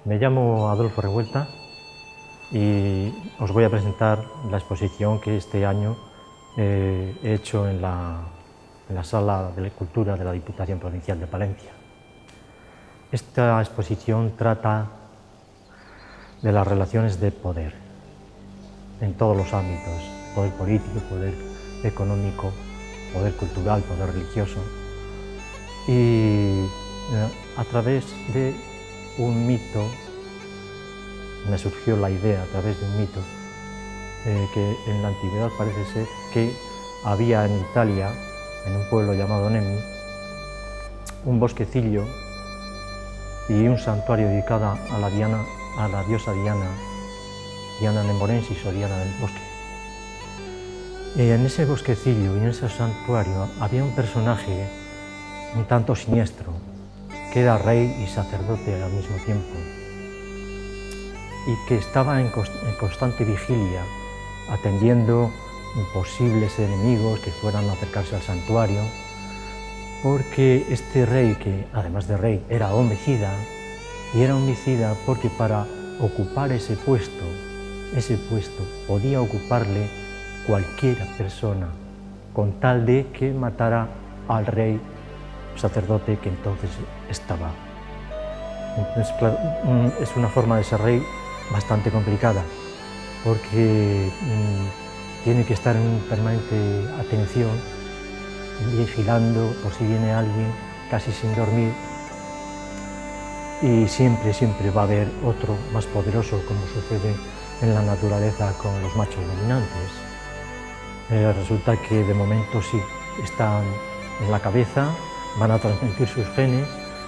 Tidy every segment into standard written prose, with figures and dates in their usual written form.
Me llamo Adolfo Revuelta y os voy a presentar la exposición que este año he hecho en la Sala de Cultura de la Diputación Provincial de Palencia. Esta exposición trata de las relaciones de poder en todos los ámbitos: poder político, poder económico, poder cultural, poder religioso, y a través de un mito, me surgió la idea a través de un mito que en la antigüedad parece ser que había en Italia, en un pueblo llamado Nemi, un bosquecillo y un santuario dedicado a la diosa Diana, Diana Nemborensis o Diana del Bosque. En ese bosquecillo y en ese santuario había un personaje un tanto siniestro, que era rey y sacerdote al mismo tiempo, y que estaba en constante vigilia, atendiendo posibles enemigos que fueran a acercarse al santuario, porque este rey, que además de rey era homicida, y era homicida porque para ocupar ese puesto podía ocuparle cualquier persona, con tal de que matara al rey sacerdote que entonces estaba. Entonces, claro, es una forma de ser rey bastante complicada, porque tiene que estar en permanente atención, vigilando por si viene alguien, casi sin dormir, y siempre va a haber otro más poderoso, como sucede en la naturaleza con los machos dominantes. Resulta que de momento sí, están en la cabeza, van a transmitir sus genes,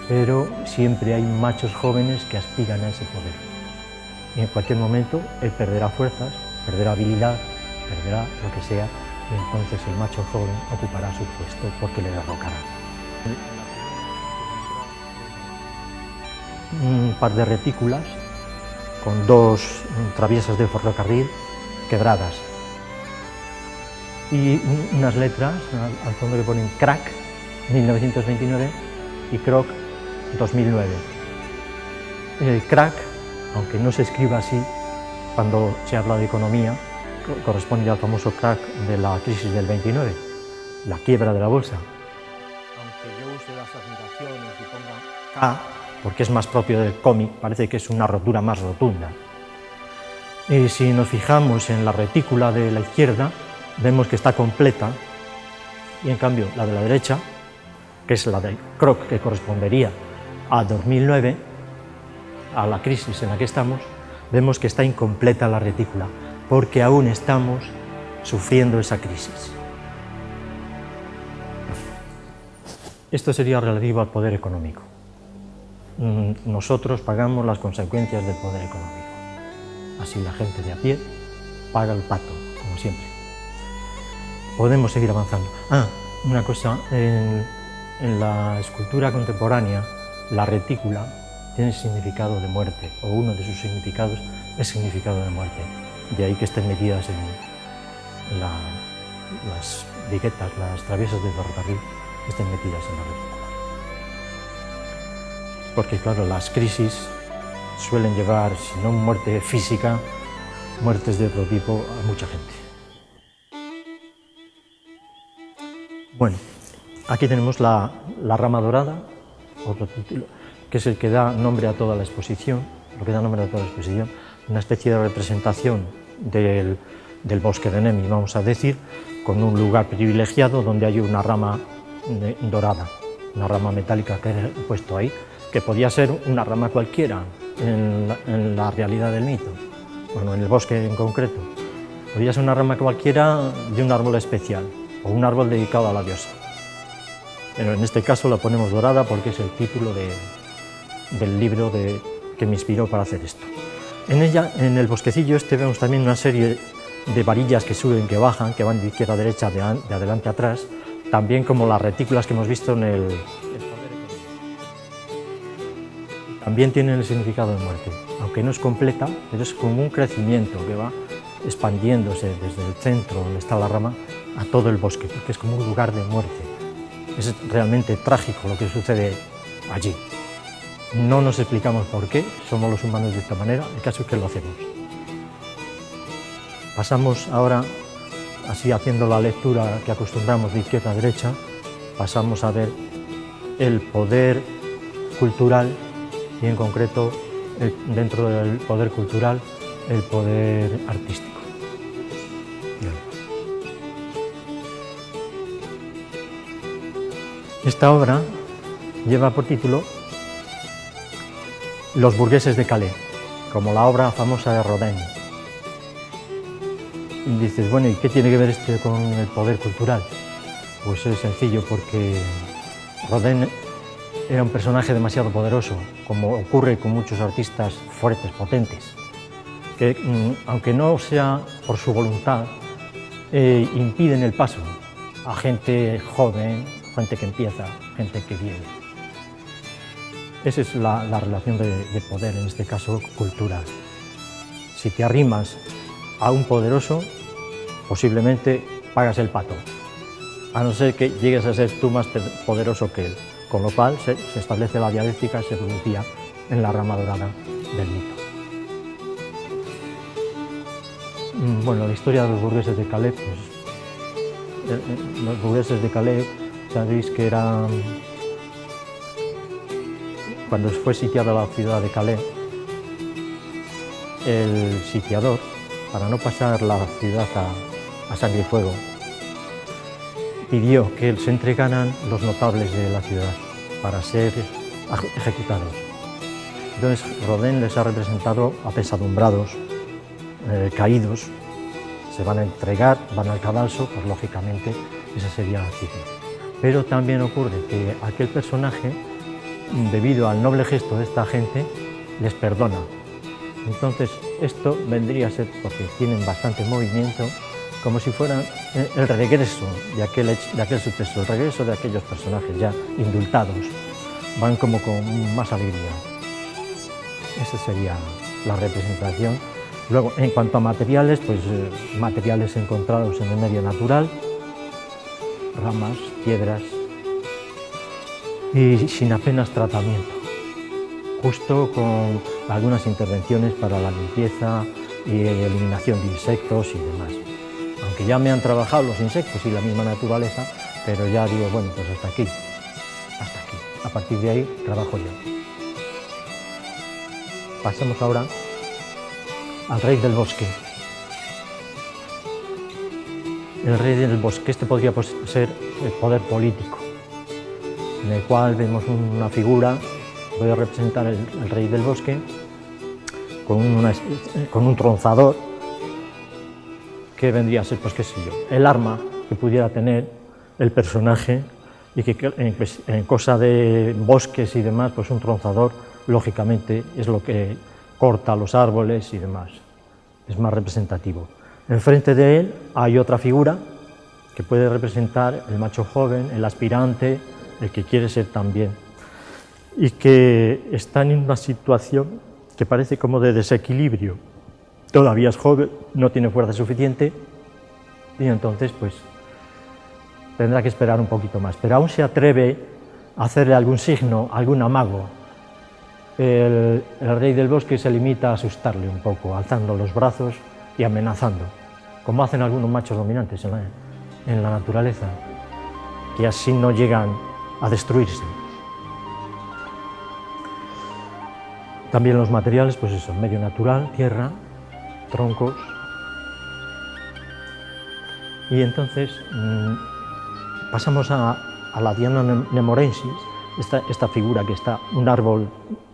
pero siempre hay machos jóvenes que aspiran a ese poder. Y en cualquier momento él perderá fuerzas, perderá habilidad, perderá lo que sea, y entonces el macho joven ocupará su puesto porque le derrocará. Un par de retículas con dos traviesas de ferrocarril quebradas y unas letras al fondo que ponen crack 1929 y croc 2009. El crack, aunque no se escriba así cuando se habla de economía, corresponde al famoso crack de la crisis del 29, la quiebra de la bolsa. Aunque yo use las admiraciones y ponga K, porque es más propio del cómic, parece que es una rotura más rotunda. Y si nos fijamos en la retícula de la izquierda, vemos que está completa, y en cambio la de la derecha, que es la del croc, que correspondería a 2009, a la crisis en la que estamos, vemos que está incompleta la retícula, porque aún estamos sufriendo esa crisis. Esto sería relativo al poder económico. Nosotros pagamos las consecuencias del poder económico. Así la gente de a pie paga el pato, como siempre. Podemos seguir avanzando. Una cosa, en la escultura contemporánea, la retícula tiene significado de muerte, o uno de sus significados es significado de muerte. De ahí que estén metidas en las viguetas, las traviesas de ferrocarril, estén metidas en la retícula. Porque claro, las crisis suelen llevar, si no muerte física, muertes de otro tipo a mucha gente. Bueno, aquí tenemos la rama dorada, otro título, que es el que da nombre a toda la exposición, una especie de representación del del bosque de Nemi, vamos a decir, con un lugar privilegiado donde hay una rama dorada, una rama metálica que he puesto ahí, que podía ser una rama cualquiera en la realidad del mito, bueno, en el bosque en concreto. Podía ser una rama cualquiera de un árbol especial o un árbol dedicado a la diosa. Pero en este caso la ponemos dorada porque es el título del libro que me inspiró para hacer esto. En ella, en el bosquecillo este, vemos también una serie de varillas que suben, que bajan, que van de izquierda a derecha, de adelante a atrás, también como las retículas que hemos visto en el poder económico. También tienen el significado de muerte, aunque no es completa, pero es como un crecimiento que va expandiéndose desde el centro, donde está la rama, a todo el bosque, porque es como un lugar de muerte. Es realmente trágico lo que sucede allí. No nos explicamos por qué, somos los humanos de esta manera, el caso es que lo hacemos. Pasamos ahora, así haciendo la lectura que acostumbramos de izquierda a derecha, pasamos a ver el poder cultural y en concreto, dentro del poder cultural, el poder artístico. Esta obra lleva por título Los burgueses de Calais, como la obra famosa de Rodin. Y dices, bueno, ¿y qué tiene que ver esto con el poder cultural? Pues es sencillo, porque Rodin era un personaje demasiado poderoso, como ocurre con muchos artistas fuertes, potentes, que aunque no sea por su voluntad, impiden el paso a gente joven, gente que empieza, gente que viene. Esa es la relación de poder, en este caso cultural. Si te arrimas a un poderoso, posiblemente pagas el pato, a no ser que llegues a ser tú más poderoso que él, con lo cual se establece la dialéctica que se producía en la rama dorada del mito. Bueno, la historia de los burgueses de Calais, pues, los burgueses de Calais, sabéis que eran, cuando fue sitiada la ciudad de Calais, el sitiador, para no pasar la ciudad a sangre y fuego, pidió que se entregaran los notables de la ciudad para ser ejecutados. Entonces Rodin les ha representado apesadumbrados, caídos, se van a entregar, van al cadalso, pues lógicamente esa sería la cifra. Pero también ocurre que aquel personaje, debido al noble gesto de esta gente, les perdona. Entonces esto vendría a ser, porque tienen bastante movimiento, como si fuera el regreso de aquel suceso, el regreso de aquellos personajes ya indultados, van como con más alegría. Esa sería la representación. Luego, en cuanto a materiales, pues materiales encontrados en el medio natural, ramas, piedras, y sin apenas tratamiento, justo con algunas intervenciones para la limpieza y eliminación de insectos y demás. Aunque ya me han trabajado los insectos y la misma naturaleza, pero ya digo, bueno, pues hasta aquí. A partir de ahí trabajo yo. Pasamos ahora al rey del bosque. El rey del bosque, este podría ser el poder político, en el cual vemos una figura, voy a representar el rey del bosque, con un tronzador, que vendría a ser, pues qué sé yo, el arma que pudiera tener el personaje, y que en cosa de bosques y demás, pues un tronzador, lógicamente, es lo que corta los árboles y demás, es más representativo. Enfrente de él hay otra figura que puede representar el macho joven, el aspirante, el que quiere ser también, y que está en una situación que parece como de desequilibrio. Todavía es joven, no tiene fuerza suficiente, y entonces pues tendrá que esperar un poquito más, pero aún se atreve a hacerle algún signo, algún amago. El rey del bosque se limita a asustarle un poco, alzando los brazos y amenazando, como hacen algunos machos dominantes en la naturaleza, que así no llegan a destruirse. También los materiales, pues eso, medio natural, tierra, troncos, Y entonces pasamos a la Diana nemorensis, esta figura que está un árbol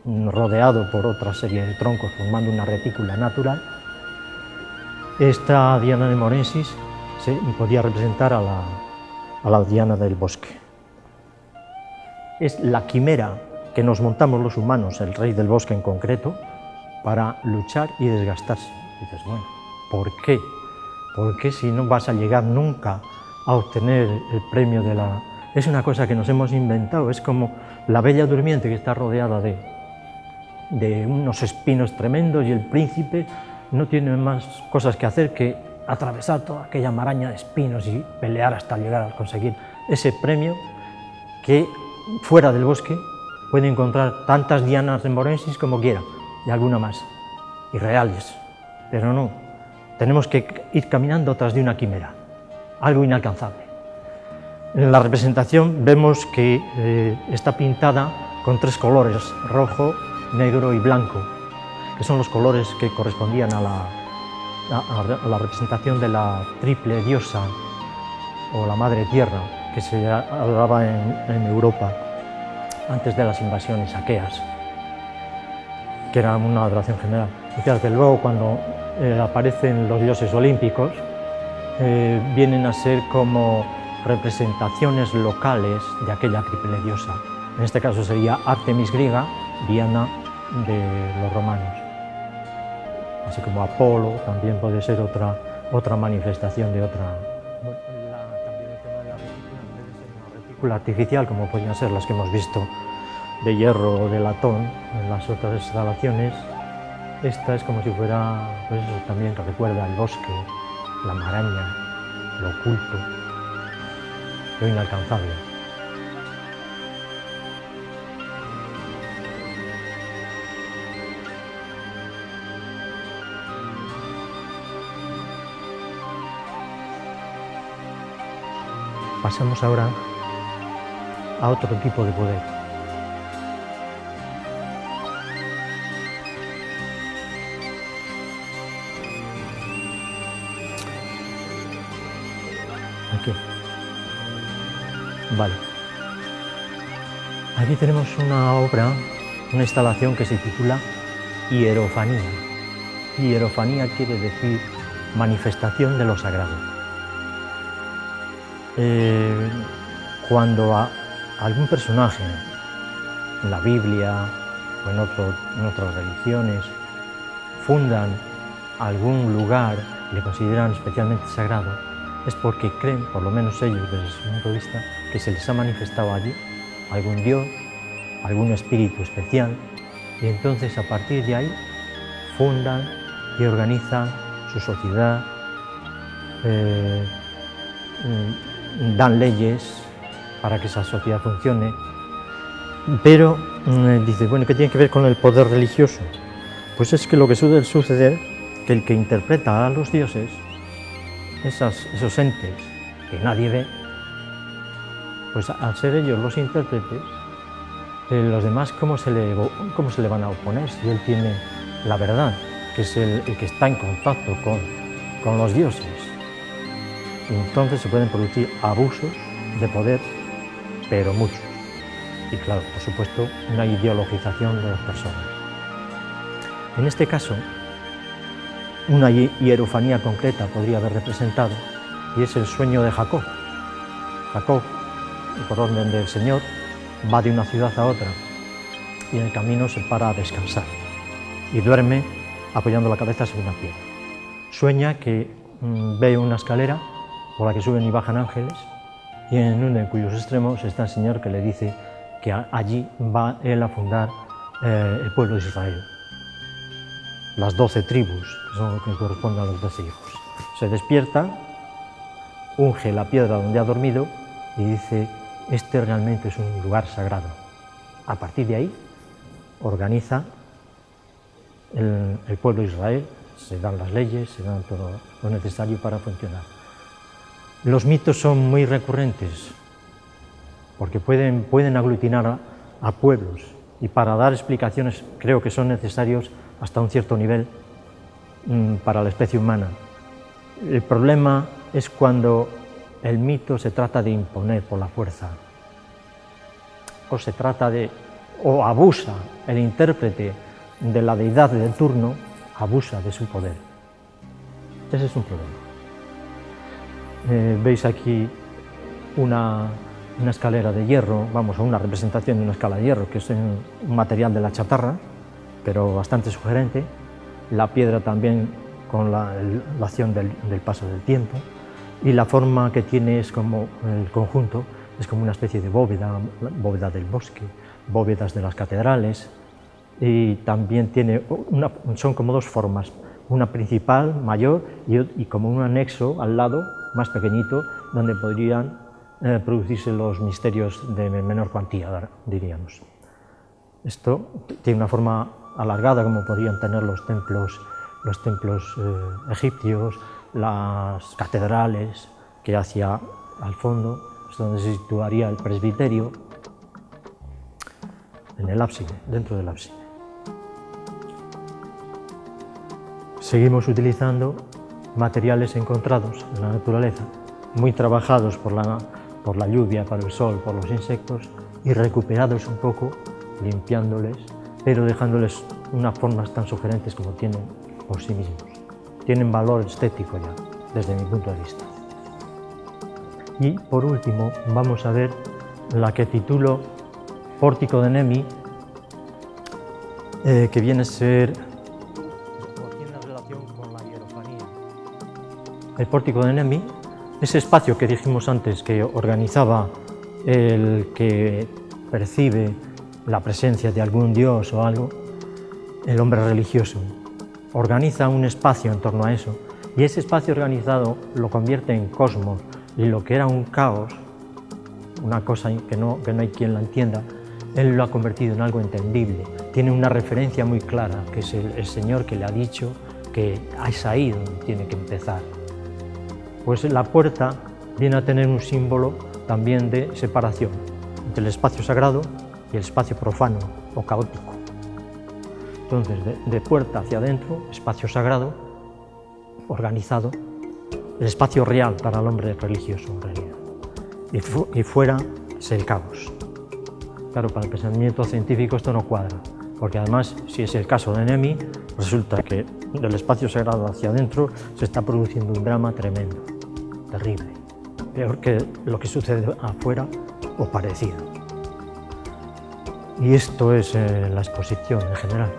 rodeado por otra serie de troncos formando una retícula natural. Esta Diana nemorensis se podía representar a la Diana del bosque. Es la quimera que nos montamos los humanos, el rey del bosque en concreto, para luchar y desgastarse. Y dices, bueno, ¿por qué? ¿Por qué si no vas a llegar nunca a obtener el premio de la...? Es una cosa que nos hemos inventado, es como la Bella Durmiente que está rodeada de unos espinos tremendos y el príncipe no tiene más cosas que hacer que atravesar toda aquella maraña de espinos y pelear hasta llegar a conseguir ese premio que fuera del bosque puede encontrar tantas dianas nemorensis como quiera y alguna más, irreales, pero no, tenemos que ir caminando tras de una quimera, algo inalcanzable. En la representación vemos que está pintada con 3 colores, rojo, negro y blanco, que son los colores que correspondían a la representación de la triple diosa o la madre tierra que se adoraba en Europa antes de las invasiones aqueas, que era una adoración general. Y claro que luego cuando aparecen los dioses olímpicos vienen a ser como representaciones locales de aquella triple diosa. En este caso sería Artemis griega, Diana de los romanos. Así como Apolo también puede ser otra manifestación de otra. También el tema de la retícula debe ser una retícula artificial, como podrían ser las que hemos visto de hierro o de latón en las otras instalaciones. Esta es como si fuera, pues eso también que recuerda el bosque, la maraña, lo oculto, lo inalcanzable. Pasamos ahora a otro tipo de poder. Aquí. Vale. Aquí tenemos una obra, una instalación que se titula Hierofanía. Hierofanía quiere decir manifestación de lo sagrado. Cuando algún personaje en la Biblia o en otras religiones fundan algún lugar y le consideran especialmente sagrado, es porque creen, por lo menos ellos desde su punto de vista, que se les ha manifestado allí algún dios, algún espíritu especial, y entonces a partir de ahí fundan y organizan su sociedad, dan leyes para que esa sociedad funcione, pero dice, bueno, ¿qué tiene que ver con el poder religioso? Pues es que lo que suele suceder, que el que interpreta a los dioses, esos entes que nadie ve, pues al ser ellos los intérpretes, los demás ¿cómo se le van a oponer si él tiene la verdad, que es el que está en contacto con los dioses? Y entonces se pueden producir abusos de poder, pero muchos. Y claro, por supuesto, una ideologización de las personas. En este caso, una hierofanía concreta podría haber representado, y es el sueño de Jacob. Jacob, por orden del Señor, va de una ciudad a otra y en el camino se para a descansar y duerme apoyando la cabeza sobre una piedra. Sueña que ve una escalera por la que suben y bajan ángeles y en uno de cuyos extremos está el Señor que le dice que allí va él a fundar el pueblo de Israel. Las 12 tribus, que son lo que corresponden a los 12 hijos. Se despierta, unge la piedra donde ha dormido y dice, este realmente es un lugar sagrado. A partir de ahí, organiza el pueblo de Israel, se dan las leyes, se dan todo lo necesario para funcionar. Los mitos son muy recurrentes, porque pueden aglutinar a pueblos, y para dar explicaciones creo que son necesarios hasta un cierto nivel para la especie humana. El problema es cuando el mito se trata de imponer por la fuerza, o abusa el intérprete de la deidad del turno, abusa de su poder. Ese es un problema. Veis aquí una escalera de hierro, vamos, una representación de una escala de hierro, que es un material de la chatarra, pero bastante sugerente. La piedra también con la acción del paso del tiempo, y la forma que tiene es como el conjunto, es como una especie de bóveda del bosque, bóvedas de las catedrales, y también tiene son como dos formas, una principal, mayor, y como un anexo al lado, más pequeñito, donde podrían producirse los misterios de menor cuantía, diríamos. Esto tiene una forma alargada, como podrían tener los templos egipcios, las catedrales, que hacia al fondo es donde se situaría el presbiterio, en el ábside, dentro del ábside. Seguimos utilizando materiales encontrados en la naturaleza, muy trabajados por la lluvia, por el sol, por los insectos, y recuperados un poco, limpiándoles, pero dejándoles unas formas tan sugerentes como tienen por sí mismos. Tienen valor estético ya, desde mi punto de vista. Y por último vamos a ver la que titulo Pórtico de Nemi, que viene a ser, tiene relación con la hierofanía. El Pórtico de Nemi, ese espacio que dijimos antes que organizaba el que percibe la presencia de algún dios o algo, el hombre religioso organiza un espacio en torno a eso, y ese espacio organizado lo convierte en cosmos, y lo que era un caos, una cosa que no hay quien la entienda, él lo ha convertido en algo entendible. Tiene una referencia muy clara, que es el Señor que le ha dicho que es ahí donde tiene que empezar. Pues la puerta viene a tener un símbolo también de separación entre el espacio sagrado y el espacio profano o caótico. Entonces, de puerta hacia adentro, espacio sagrado, organizado, el espacio real para el hombre religioso en realidad, y fuera es el caos. Claro, para el pensamiento científico esto no cuadra, porque además, si es el caso de Nemi, resulta que del espacio sagrado hacia adentro se está produciendo un drama tremendo, terrible, peor que lo que sucede afuera o parecido. Y esto es la exposición en general.